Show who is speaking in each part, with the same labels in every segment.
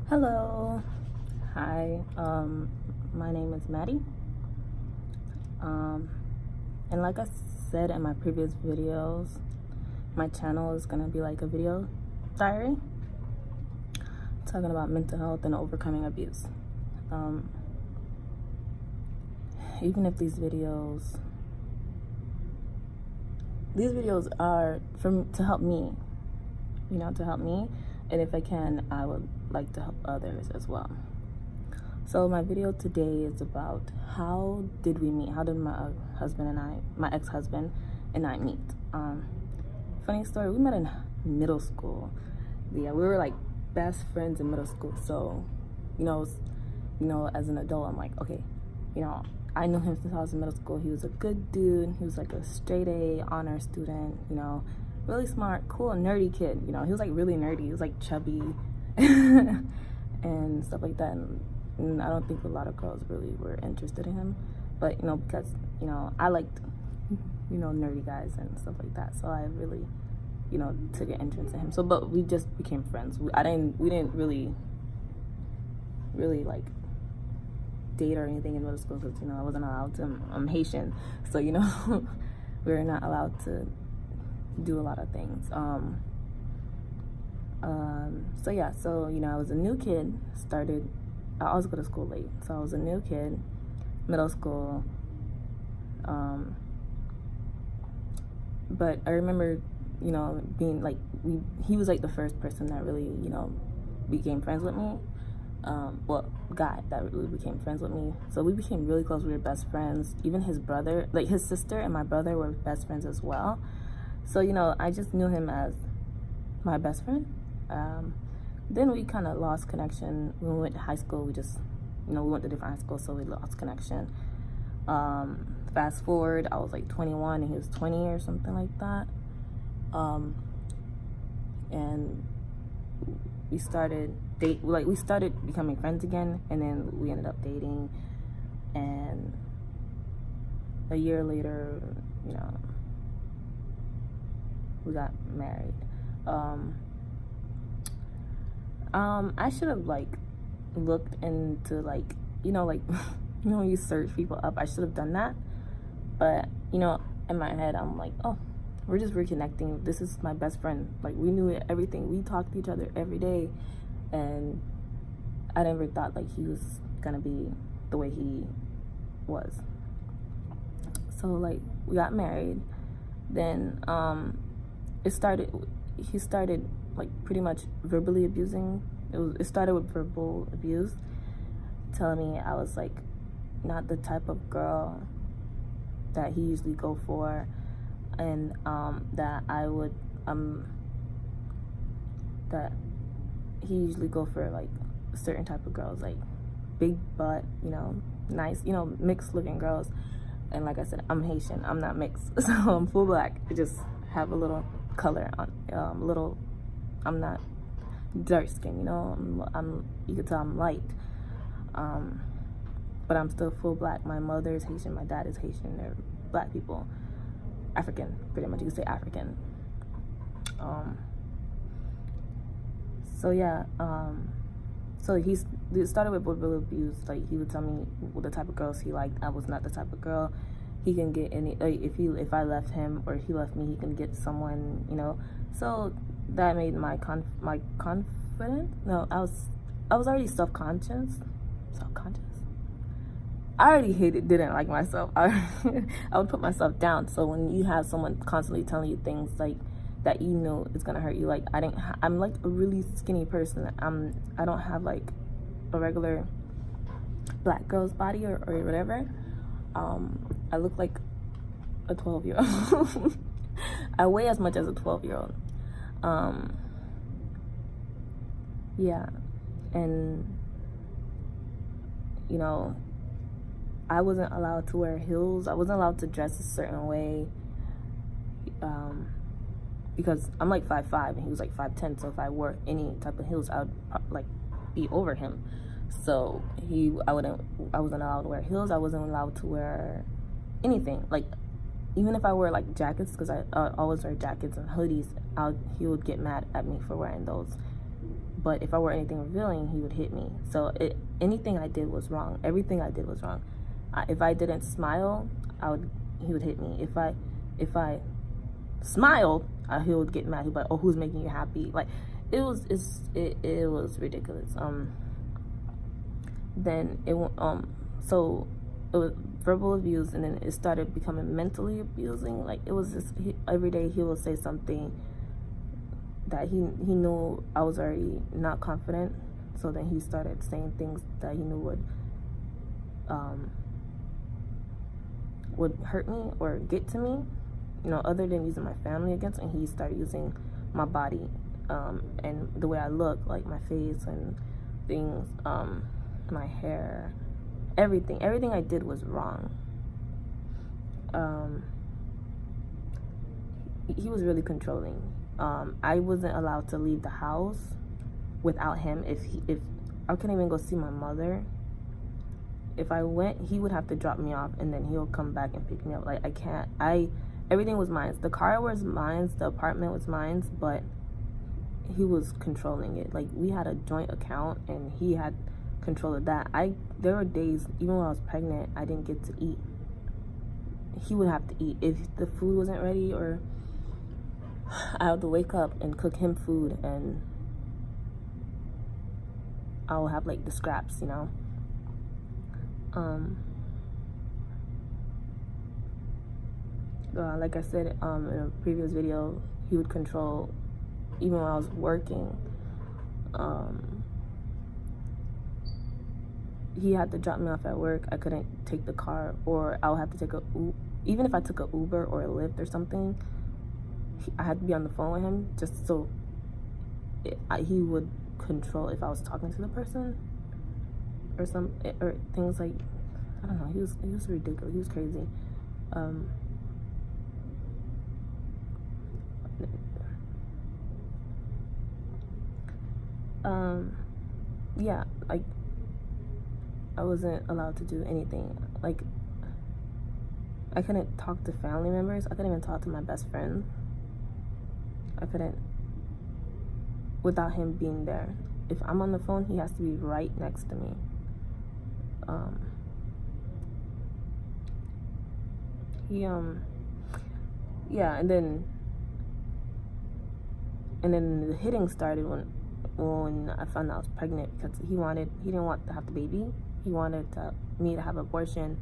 Speaker 1: Hello. Hi. My name is Matty. And like I said in my previous videos, my channel is gonna be like a video diary talking about mental health and overcoming abuse. Even if these videos are to help me, to help me, and if I can, I would like to help others as well. So my video today is about how did we meet? How did my ex-husband and I meet? Funny story, we met in middle school. Yeah, we were like best friends in middle school. So, as an adult, I'm like, okay, I knew him since I was in middle school. He was a good dude. He was like a straight A honor student, really smart, cool, nerdy kid. He was like really nerdy. He was like chubby and stuff like that. And I don't think a lot of girls really were interested in him. But, because, I liked, nerdy guys and stuff like that. So I really, took an interest in him. So, but we just became friends. We didn't really like date or anything in middle school because, I wasn't allowed to. I'm Haitian. So, we were not allowed to do a lot of things. So yeah, I was a new kid, I always go to school late. So I was a new kid, middle school. But I remember, being like, he was like the first person that really, became friends with me. Guy that really became friends with me. So we became really close. We were best friends. Even his brother, like his sister and my brother were best friends as well. So, I just knew him as my best friend. Then we kind of lost connection. When we went to high school, we just, we went to different high schools, so we lost connection. Fast forward, I was like 21 and he was 20 or something like that. And we started becoming friends again, and then we ended up dating. And a year later, we got married. I should have looked into when you search people up, I should have done that. But in my head, I'm like, oh, we're just reconnecting. This is my best friend. Like, we knew everything. We talked to each other every day, and I never thought he was gonna be the way he was. So we got married. Then he started pretty much verbally abusing. It started with verbal abuse, telling me I was not the type of girl that he usually go for, and that I would that he usually go for a certain type of girls, big butt, nice, mixed looking girls. And like I said, I'm Haitian, I'm not mixed, so I'm full black. I just have a little color on, I'm not dark skin, you could tell I'm light, but I'm still full black. My mother is Haitian, my dad is Haitian. They're black people, African, pretty much, you could say African. So yeah, so it started with verbal abuse. He would tell me the type of girls he liked. I was not the type of girl he can get any. If I left him or he left me, he can get someone, So that made my confidence. No, I was already self-conscious. I already didn't like myself. I would put myself down. So when you have someone constantly telling you things that it's gonna hurt you, I'm a really skinny person. I don't have a regular black girl's body or whatever. I look like a 12-year-old. I weigh as much as a 12-year-old. Yeah, and I wasn't allowed to wear heels. I wasn't allowed to dress a certain way, because I'm 5'5" and he was 5'10". So if I wore any type of heels, I would be over him. So I wasn't allowed to wear heels. I wasn't allowed to wear anything. Even if I wear jackets, because I always wear jackets and hoodies, he would get mad at me for wearing those. But if I wore anything revealing, he would hit me. So anything I did was wrong. Everything I did was wrong. If I didn't smile, he would hit me. If I smiled, he would get mad. He'd be like, "Oh, who's making you happy?" Like, it was ridiculous. Then so it was verbal abuse, and then it started becoming mentally abusing. Like, it was just every day he would say something that he knew I was already not confident. So then he started saying things that he knew would hurt me or get to me, other than using my family against me. He started using my body, and the way I look, like my face and things, my hair, everything I did was wrong. He was really controlling. I wasn't allowed to leave the house without him. If I couldn't even go see my mother. If I went, he would have to drop me off, and then he'll come back and pick me up. Like, I can't. Everything was mine. The car was mine. The apartment was mine. But he was controlling it. Like, we had a joint account, and he had control of that. There were days, even when I was pregnant, I didn't get to eat. He would have to eat. If the food wasn't ready, or I had to wake up and cook him food, and I'll have like the scraps, like I said in a previous video, he would control even when I was working. He had to drop me off at work. I couldn't take the car, or I would have to take even if I took a Uber or a Lyft or something, I had to be on the phone with him just so he would control if I was talking to the person or things like, I don't know. He was ridiculous. He was crazy. Yeah, like, I wasn't allowed to do anything. Like, I couldn't talk to family members. I couldn't even talk to my best friend. I couldn't, without him being there. If I'm on the phone, he has to be right next to me. Yeah, and then the hitting started when I found out I was pregnant, because he didn't want to have the baby. He wanted me to have an abortion,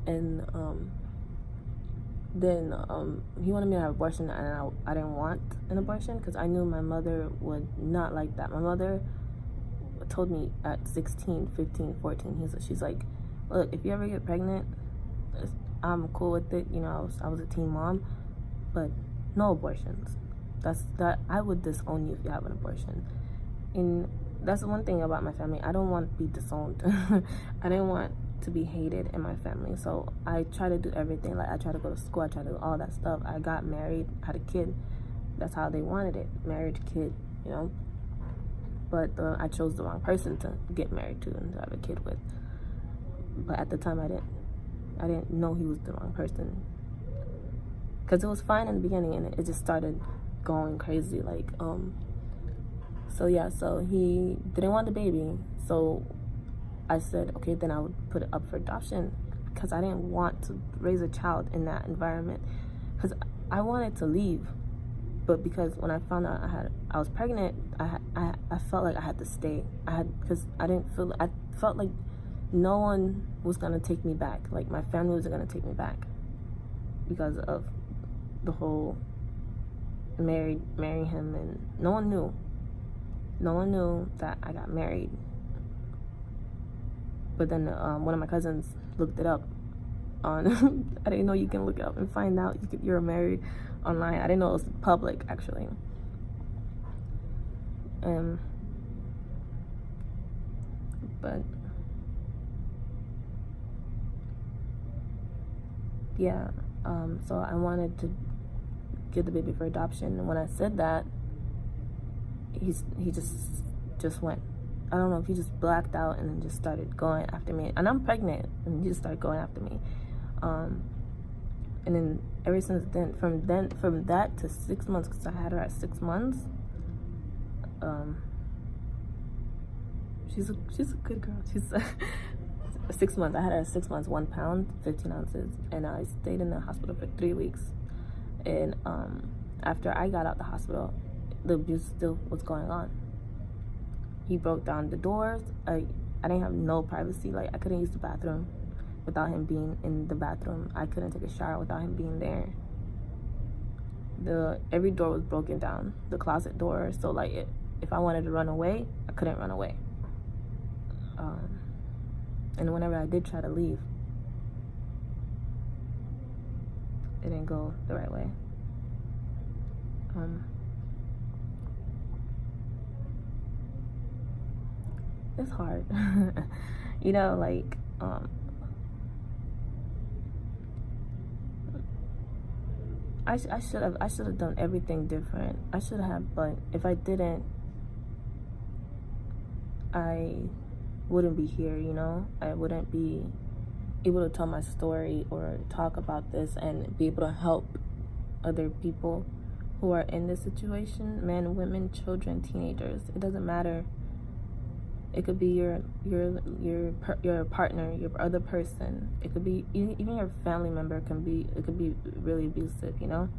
Speaker 1: and then he wanted me to have an abortion, and I didn't want an abortion because I knew my mother would not like that. My mother told me at 16, 15, 14, she's like, "Look, if you ever get pregnant, I'm cool with it. I was a teen mom, but no abortions. I would disown you if you have an abortion." And that's the one thing about my family. I don't want to be disowned. I didn't want to be hated in my family. So I try to do everything. Like, I try to go to school. I try to do all that stuff. I got married, had a kid. That's how they wanted it. Married, kid, But I chose the wrong person to get married to and to have a kid with. But at the time, I didn't know he was the wrong person. Because it was fine in the beginning, and it just started going crazy. Like, so he didn't want the baby. So I said, okay, then I would put it up for adoption, because I didn't want to raise a child in that environment. Because I wanted to leave, but because when I found out I was pregnant, I felt like I had to stay. Because I felt like no one was gonna take me back. Like, my family wasn't gonna take me back because of the whole marrying him, and no one knew that I got married. But then one of my cousins looked it up on I didn't know you can look it up and find out you're married online. I didn't know it was public, actually. But yeah, so I wanted to give the baby for adoption, and when I said that, he just went. I don't know if he just blacked out and then just started going after me. And I'm pregnant, and he just started going after me. And then ever since then, from that to 6 months, because I had her at 6 months, She's a good girl. She's 6 months. I had her at 6 months, 1 pound, 15 ounces, and I stayed in the hospital for 3 weeks. And after I got out the hospital, the abuse still was going on. He broke down the doors. I didn't have no privacy. Like, I couldn't use the bathroom without him being in the bathroom. I couldn't take a shower without him being there. Every door was broken down. The closet door. So like, if I wanted to run away, I couldn't run away. And whenever I did try to leave, it didn't go the right way. It's hard. You know, like, I should have done everything different. I should have, but if I didn't, I wouldn't be here, you know? I wouldn't be able to tell my story or talk about this and be able to help other people who are in this situation, men, women, children, teenagers. It doesn't matter. It could be your partner, your other person. It could be even your family member. It could be really abusive, you know?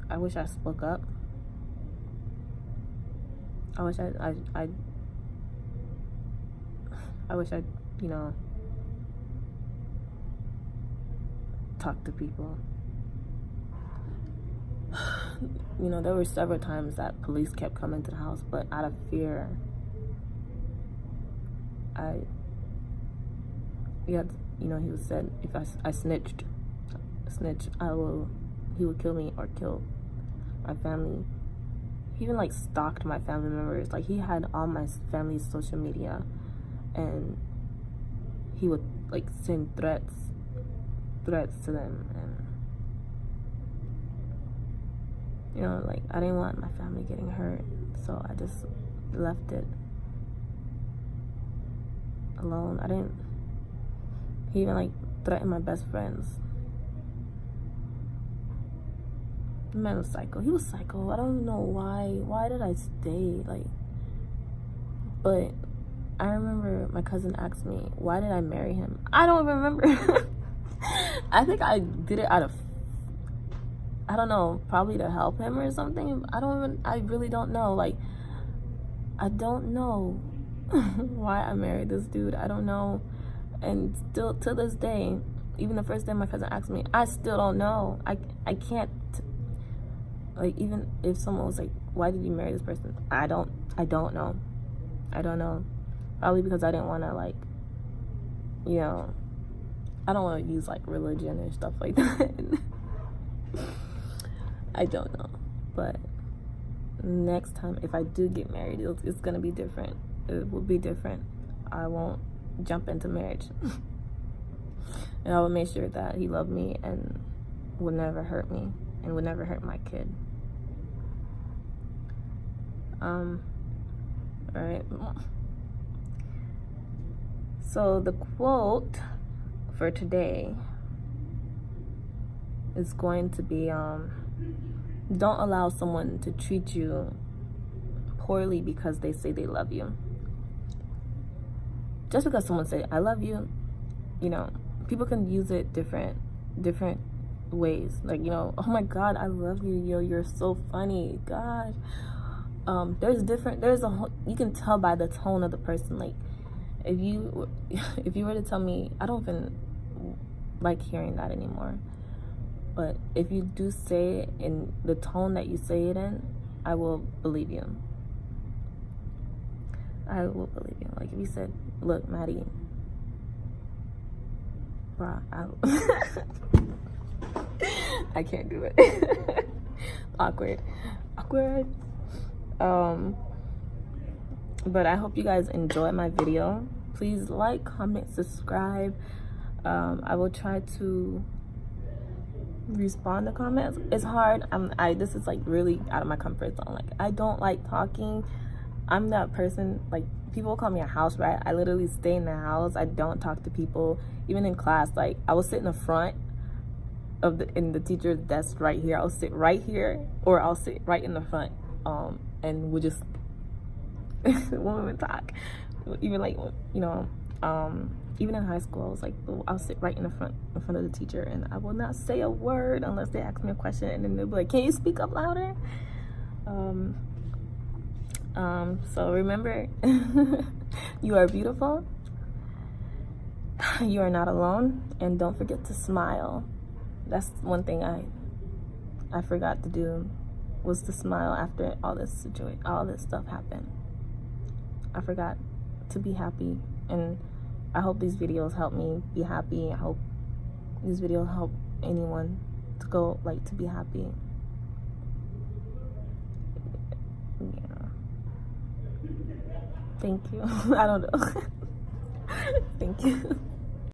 Speaker 1: I wish I spoke up. I wish I, you know, talked to people. You know, there were several times that police kept coming to the house, but out of fear, you know, he said if I snitched, he would kill me or kill my family. He even like stalked my family members. Like, he had all my family's social media, and he would like send threats to them. And you know, like, I didn't want my family getting hurt, so I just left it alone. He even like threatened my best friends. The man was psycho. He was psycho. I don't know why did I stay, like, but I remember my cousin asked me, why did I marry him? I don't even remember. I think I did it out of, I don't know, probably to help him or something. I really don't know. Like, I don't know why I married this dude. I don't know. And still to this day, even the first day my cousin asked me, I still don't know. I can't, like, even if someone was like, why did you marry this person? I don't know. I don't know. Probably because I didn't want to, like, you know, I don't want to use like religion and stuff like that. I don't know, but next time if I do get married, it's gonna be different. It will be different. I won't jump into marriage. And I will make sure that he loved me and would never hurt me and would never hurt my kid. All right. So the quote for today is going to be, don't allow someone to treat you poorly because they say they love you. Just because someone say I love you, you know, people can use it different ways. Like, you know, oh my God, I love you, yo, you're so funny, God. You can tell by the tone of the person. Like, if you were to tell me, I don't even like hearing that anymore. But if you do say it in the tone that you say it in, I will believe you. I will believe you. Like, if you said, look, Matty, bruh, I can't do it. Awkward. But I hope you guys enjoyed my video. Please like, comment, subscribe. I will try to respond to comments. It's hard. This is like really out of my comfort zone. Like, I don't like talking. I'm that person, like, people call me a house rat. I literally stay in the house. I don't talk to people. Even in class, like, I will sit in the front of in the teacher's desk right here. I'll sit right here, or I'll sit right in the front, and we'll just when women talk. Even like, you know, even in high school, I was like, I'll sit right in front of the teacher, and I will not say a word unless they ask me a question, and then they'll be like, can you speak up louder? So remember, you are beautiful, you are not alone, and don't forget to smile. That's one thing I forgot to do, was to smile after all this stuff happened. I forgot to be happy, and I hope these videos help me be happy. I hope these videos help anyone to go, like, to be happy. Yeah. Thank you. I don't know. Thank you.